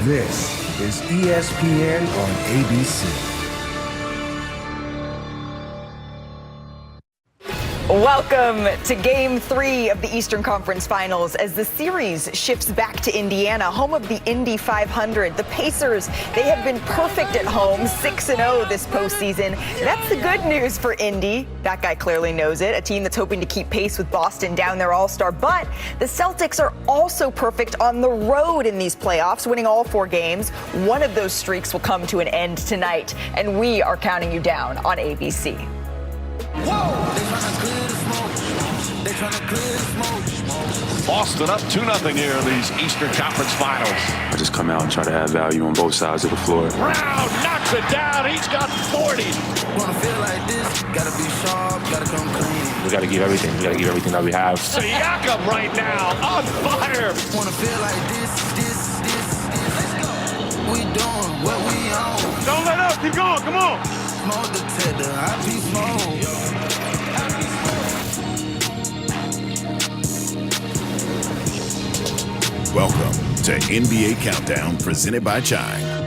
This is ESPN on ABC. Welcome to Game 3 of the Eastern Conference Finals as the series shifts back to Indiana, home of the Indy 500. The Pacers, they have been perfect at home, 6-0 this postseason. That's the good news for Indy. That guy clearly knows it, a team that's hoping to keep pace with Boston down their All-Star. But the Celtics are also perfect on the road in these playoffs, winning all 4 games. One of those streaks will come to an end tonight, and we are counting you down on ABC. Boston up 2-0 here in these Eastern Conference Finals. I just come out and try to add value on both sides of the floor. Brown knocks it down. He's got 40. Wanna feel like this, gotta be sharp, gotta come clean. We gotta give everything. We gotta give everything that we have. Siakam right now on fire. Wanna feel like this. We doing what we own. Don't let up. Keep going. Come on. Smoke detector, I be smoke. Welcome to NBA Countdown, presented by Chime.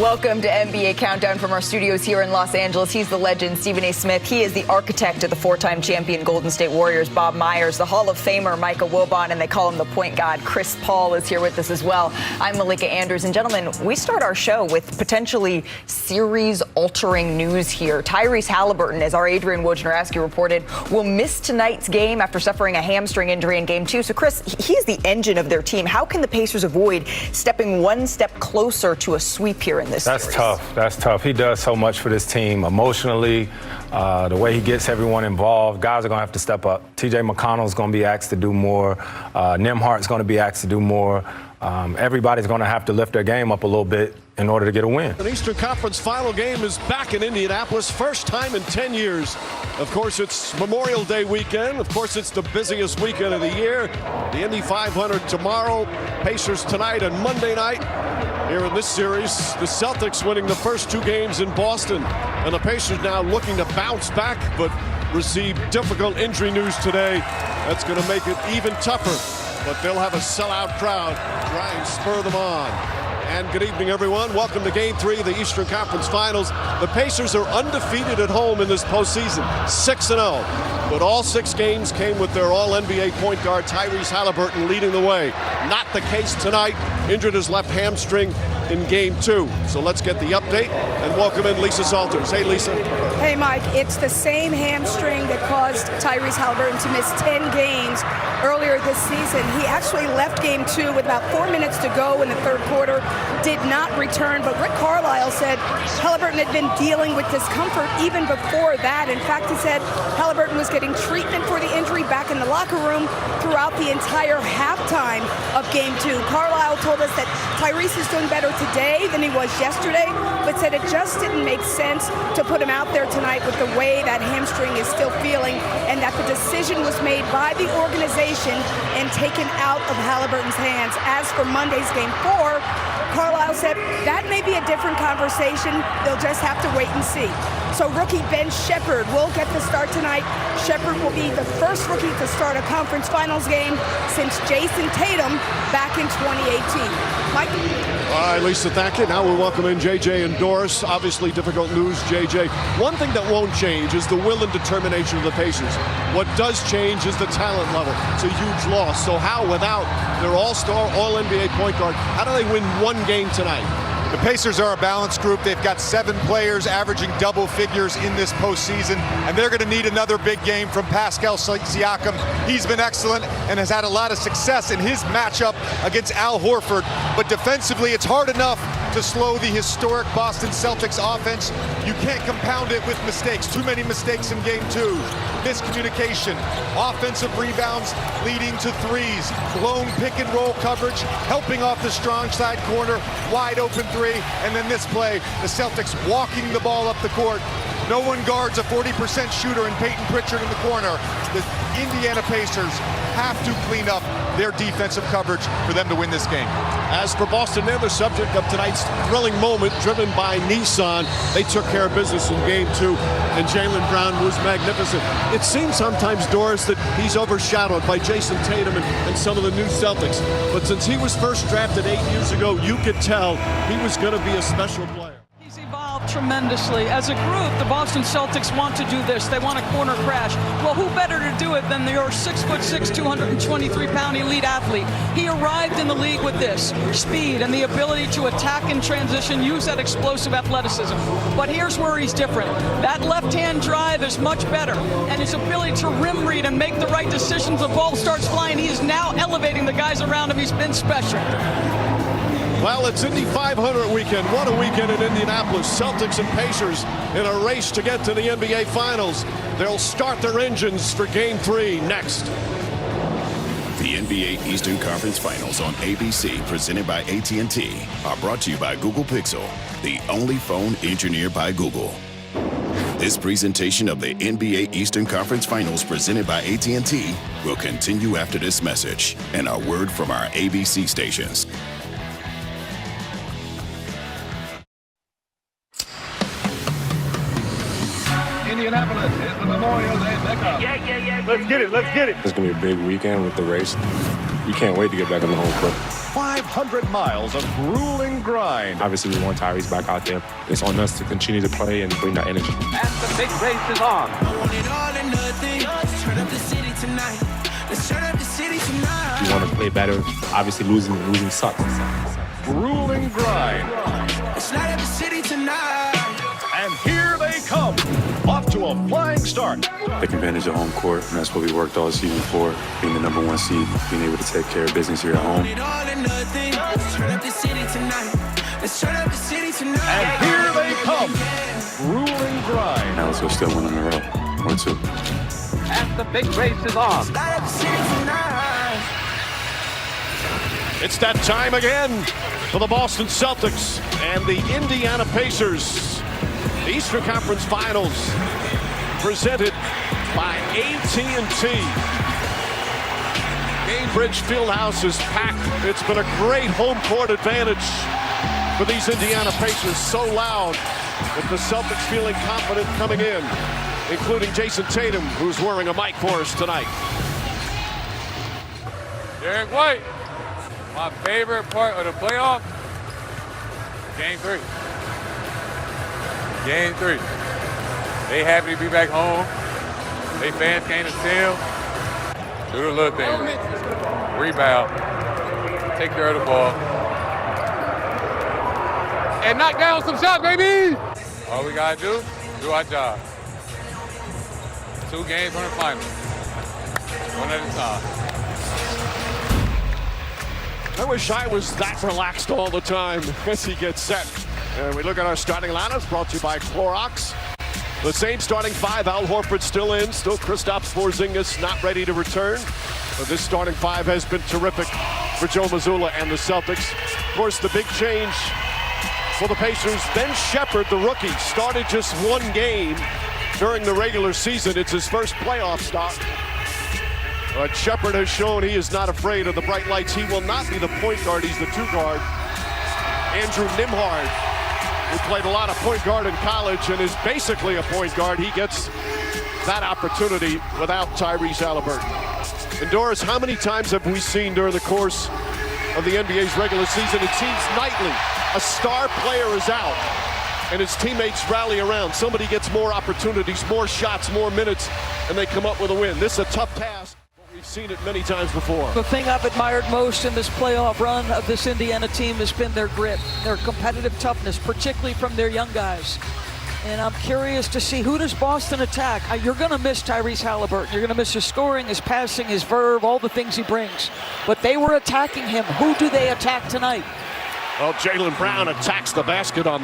Welcome to NBA Countdown from our studios here in Los Angeles. He's the legend, Stephen A. Smith. He is the architect of the 4-time champion Golden State Warriors, Bob Myers, the Hall of Famer, Micah Wilbon, and they call him the point god. Chris Paul is here with us as well. I'm Malika Andrews. And gentlemen, we start our show with potentially series-altering news here. Tyrese Halliburton, as our Adrian Wojnarowski reported, will miss tonight's game after suffering a hamstring injury in Game 2. So, Chris, he's the engine of their team. How can the Pacers avoid stepping one step closer to a sweep here in this That's series? tough. That's tough. He does so much for this team emotionally, the way he gets everyone involved. Guys are going to have to step up. TJ McConnell's going to be asked to do more. Nembhard's going to be asked to do more. Everybody's going to have to lift their game up a little bit in order to get a win. An Eastern Conference final game is back in Indianapolis, first time in 10 years. Of course, it's Memorial Day weekend. Of course, it's the busiest weekend of the year. The Indy 500 tomorrow, Pacers tonight, and Monday night. Here in this series, the Celtics winning the first 2 games in Boston. And the Pacers now looking to bounce back, but receive difficult injury news today. That's going to make it even tougher. But they'll have a sellout crowd to try and spur them on. And good evening, everyone. Welcome to Game 3 of the Eastern Conference Finals. The Pacers are undefeated at home in this postseason, 6-0. But all 6 games came with their All-NBA point guard Tyrese Halliburton leading the way. Not the case tonight. Injured his left hamstring in Game 2. So let's get the update and welcome in Lisa Salters. Hey, Lisa. Hey, Mike. It's the same hamstring that caused Tyrese Halliburton to miss 10 games earlier this season. He actually left Game 2 with about 4 minutes to go in the third quarter, did not return. But Rick Carlisle said Halliburton had been dealing with discomfort even before that. In fact, he said Halliburton was getting treatment for the injury back in the locker room throughout the entire halftime of Game 2. Carlisle told us that Tyrese is doing better today than he was yesterday, but said it just didn't make sense to put him out there tonight with the way that hamstring is still feeling, and that the decision was made by the organization and taken out of Halliburton's hands. As for Monday's Game 4, Carlisle said that may be a different conversation. They'll just have to wait and see. So rookie Ben Shepherd will get the start tonight. Shepherd will be the first rookie to start a conference finals game since Jason Tatum back in 2018. Mike? All right, Lisa, thank you. Now we welcome in JJ and Doris. Obviously difficult news, JJ. One thing that won't change is the will and determination of the Pacers. What does change is the talent level. It's a huge loss. So how, without their all-star, all-NBA point guard, how do they win one game tonight? The Pacers are a balanced group. They've got 7 players averaging double figures in this postseason, and they're going to need another big game from Pascal Siakam. He's been excellent and has had a lot of success in his matchup against Al Horford. But defensively, it's hard enough to slow the historic Boston Celtics offense. You can't compound it with mistakes. Too many mistakes in Game 2. Miscommunication, offensive rebounds leading to threes, blown pick and roll coverage, helping off the strong side corner, wide open 3, and then this play, the Celtics walking the ball up the court, No one guards a 40% shooter in Peyton Pritchard in the corner. The Indiana Pacers have to clean up their defensive coverage for them to win this game. As for Boston, they're the subject of tonight's thrilling moment, driven by Nissan. They took care of business in Game 2, and Jaylen Brown was magnificent. It seems sometimes, Doris, that he's overshadowed by Jason Tatum and some of the new Celtics. But since he was first drafted 8 years ago, you could tell he was going to be a special player. He's evolved tremendously. As a group, the Boston Celtics want to do this. They want a corner crash. Well, who better to do it than your 6'6", 223-pound elite athlete? He arrived in the league with this speed and the ability to attack in transition, use that explosive athleticism. But here's where he's different. That left-hand drive is much better, and his ability to rim read and make the right decisions, the ball starts flying. He is now elevating the guys around him. He's been special. Well, it's Indy 500 weekend. What a weekend in Indianapolis. Celtics and Pacers in a race to get to the NBA Finals. They'll start their engines for Game 3 next. The NBA Eastern Conference Finals on ABC, presented by AT&T, are brought to you by Google Pixel, the only phone engineered by Google. This presentation of the NBA Eastern Conference Finals, presented by AT&T, will continue after this message and a word from our ABC stations. Indianapolis is the Memorial Day Mecca. Yeah. Let's get it. It's going to be a big weekend with the race. We can't wait to get back on the home court. 500 miles of grueling grind. Obviously, we want Tyrese back out there. It's on us to continue to play and bring that energy. And the big race is on. I want it all and nothing. Let's turn up the city tonight. Let's turn up the city tonight. We want to play better. Obviously, losing sucks. Grueling grind. Let's light up the city tonight. And here they come. Off to a flying start. Taking advantage of home court, and that's what we worked all season for, being the #1 seed, being able to take care of business here at home. It all and nothing. Let's turn up the city tonight. Let's turn up the city tonight. And here they come. Grueling grind. Now let's go steal one in a row, or two. And the big race is on. Let's light up the city tonight. It's that time again for the Boston Celtics and the Indiana Pacers. The Eastern Conference Finals, presented by AT&T. Gainbridge Fieldhouse is packed. It's been a great home court advantage for these Indiana Pacers. So loud that the Celtics feeling confident coming in, including Jason Tatum, who's wearing a mic for us tonight. Derek White, my favorite part of the playoff, Game 3. Game 3. They happy to be back home. They fans came to steal. Do the little thing. Rebound. Take care of the ball. And knock down some shots, baby! All we gotta do our job. 2 games on the final. One at a time. I wish I was that relaxed all the time as he gets set. And we look at our starting lineups, brought to you by Clorox. The same starting 5, Al Horford still in, still Kristaps Porzingis not ready to return. But this starting 5 has been terrific for Joe Mazzulla and the Celtics. Of course, the big change for the Pacers, Ben Shepherd, the rookie, started just 1 game during the regular season. It's his first playoff stop. But Shepherd has shown he is not afraid of the bright lights. He will not be the point guard, he's the 2 guard. Andrew Nimhard, who played a lot of point guard in college and is basically a point guard, he gets that opportunity without Tyrese Halliburton. And Doris, how many times have we seen during the course of the NBA's regular season, it seems nightly, a star player is out and his teammates rally around. Somebody gets more opportunities, more shots, more minutes, and they come up with a win. This is a tough task. We've seen it many times before. The thing I've admired most in this playoff run of this Indiana team has been their grit, their competitive toughness, particularly from their young guys. And I'm curious to see, who does Boston attack? You're going to miss Tyrese Halliburton. You're going to miss his scoring, his passing, his verve, all the things he brings. But they were attacking him. Who do they attack tonight? Well, Jaylen Brown attacks the basket on